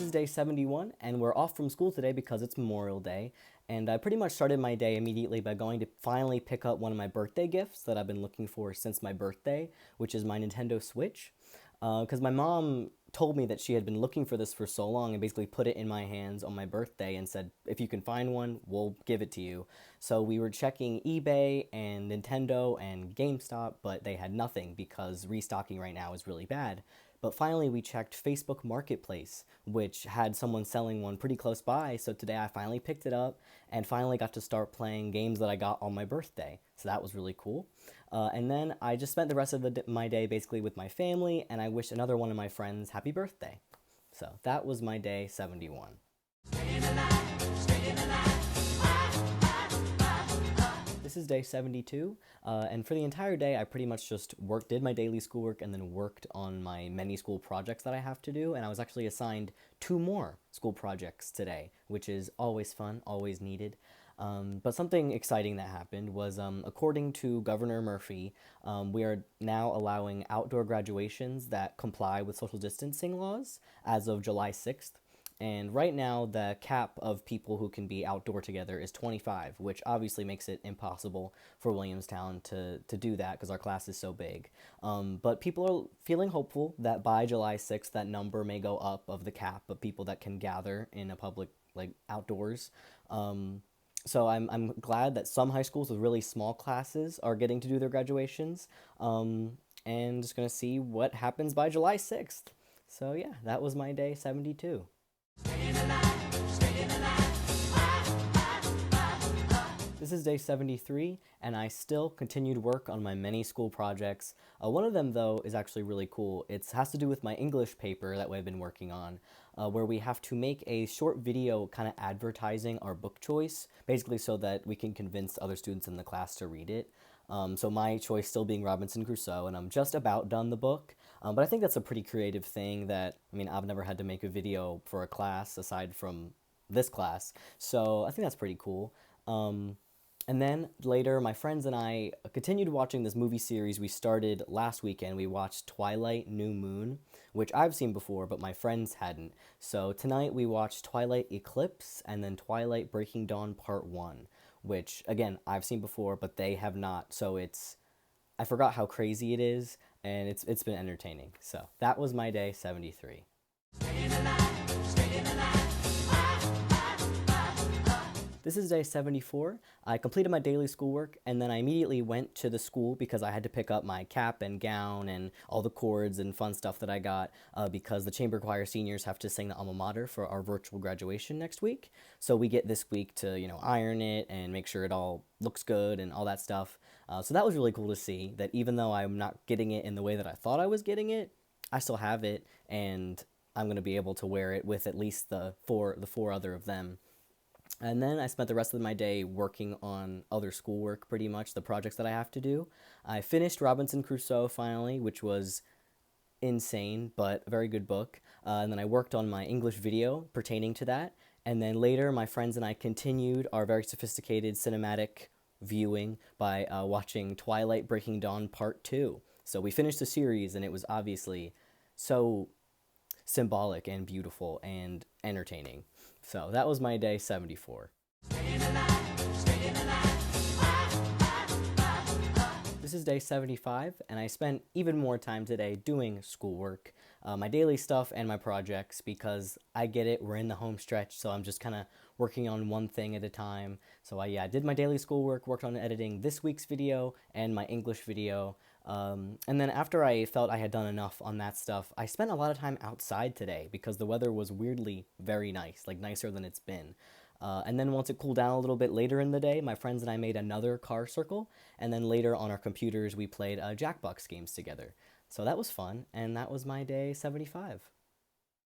is day 71, and we're off from school today because it's Memorial Day. And I pretty much started my day immediately by going to finally pick up one of my birthday gifts that I've been looking for since my birthday, which is my Nintendo Switch. Because my mom told me that she had been looking for this for so long and basically put it in my hands on my birthday and said, if you can find one, we'll give it to you. So we were checking eBay and Nintendo and GameStop, but they had nothing because restocking right now is really bad. But finally, we checked Facebook Marketplace, which had someone selling one pretty close by. So today I finally picked it up and finally got to start playing games that I got on my birthday. So that was really cool. And then I just spent the rest of my day basically with my family, and I wished another one of my friends happy birthday. So that was my day 71. This is day 72, and for the entire day I pretty much just did my daily schoolwork and then worked on my many school projects that I have to do, and I was actually assigned 2 more school projects today, which is always fun, always needed. But something exciting that happened was, according to Governor Murphy, we are now allowing outdoor graduations that comply with social distancing laws as of July 6th. And right now, the cap of people who can be outdoor together is 25, which obviously makes it impossible for Williamstown to do that because our class is so big. But people are feeling hopeful that by July 6th, that number may go up of the cap of people that can gather in a public, like outdoors. So I'm glad that some high schools with really small classes are getting to do their graduations. And just going to see what happens by July 6th. So yeah, that was my day 72. This is day 73, and I still continued work on my many school projects. One of them, though, is actually really cool. It has to do with my English paper that we've been working on, where we have to make a short video kind of advertising our book choice, basically so that we can convince other students in the class to read it. So my choice still being Robinson Crusoe, and I'm just about done the book. But I think that's a pretty creative thing that, I mean, I've never had to make a video for a class aside from this class, so I think that's pretty cool. And then later, my friends and I continued watching this movie series we started last weekend. We watched Twilight New Moon, which I've seen before, but my friends hadn't. So tonight we watched Twilight Eclipse and then Twilight Breaking Dawn Part 1, which, again, I've seen before, but they have not. So I forgot how crazy it is, and it's been entertaining. So that was my day 73. This is day 74. I completed my daily schoolwork, and then I immediately went to the school because I had to pick up my cap and gown and all the cords and fun stuff that I got because the Chamber Choir seniors have to sing the alma mater for our virtual graduation next week. So we get this week to, iron it and make sure it all looks good and all that stuff. So that was really cool to see that even though I'm not getting it in the way that I thought I was getting it, I still have it, and I'm going to be able to wear it with at least the four other of them. And then I spent the rest of my day working on other schoolwork, pretty much, the projects that I have to do. I finished Robinson Crusoe finally, which was insane, but a very good book. And then I worked on my English video pertaining to that. And then later, my friends and I continued our very sophisticated cinematic viewing by watching Twilight Breaking Dawn Part 2. So we finished the series, and it was obviously so symbolic and beautiful and entertaining. So that was my day 74. This is day 75, and I spent even more time today doing schoolwork, my daily stuff and my projects, because I get it, we're in the home stretch, so I'm just kind of working on one thing at a time. So I did my daily schoolwork, worked on editing this week's video and my English video. And then after I felt I had done enough on that stuff, I spent a lot of time outside today because the weather was weirdly very nice, like nicer than it's been. And then once it cooled down a little bit later in the day, my friends and I made another car circle, and then later on our computers we played Jackbox games together. So that was fun, and that was my day 75.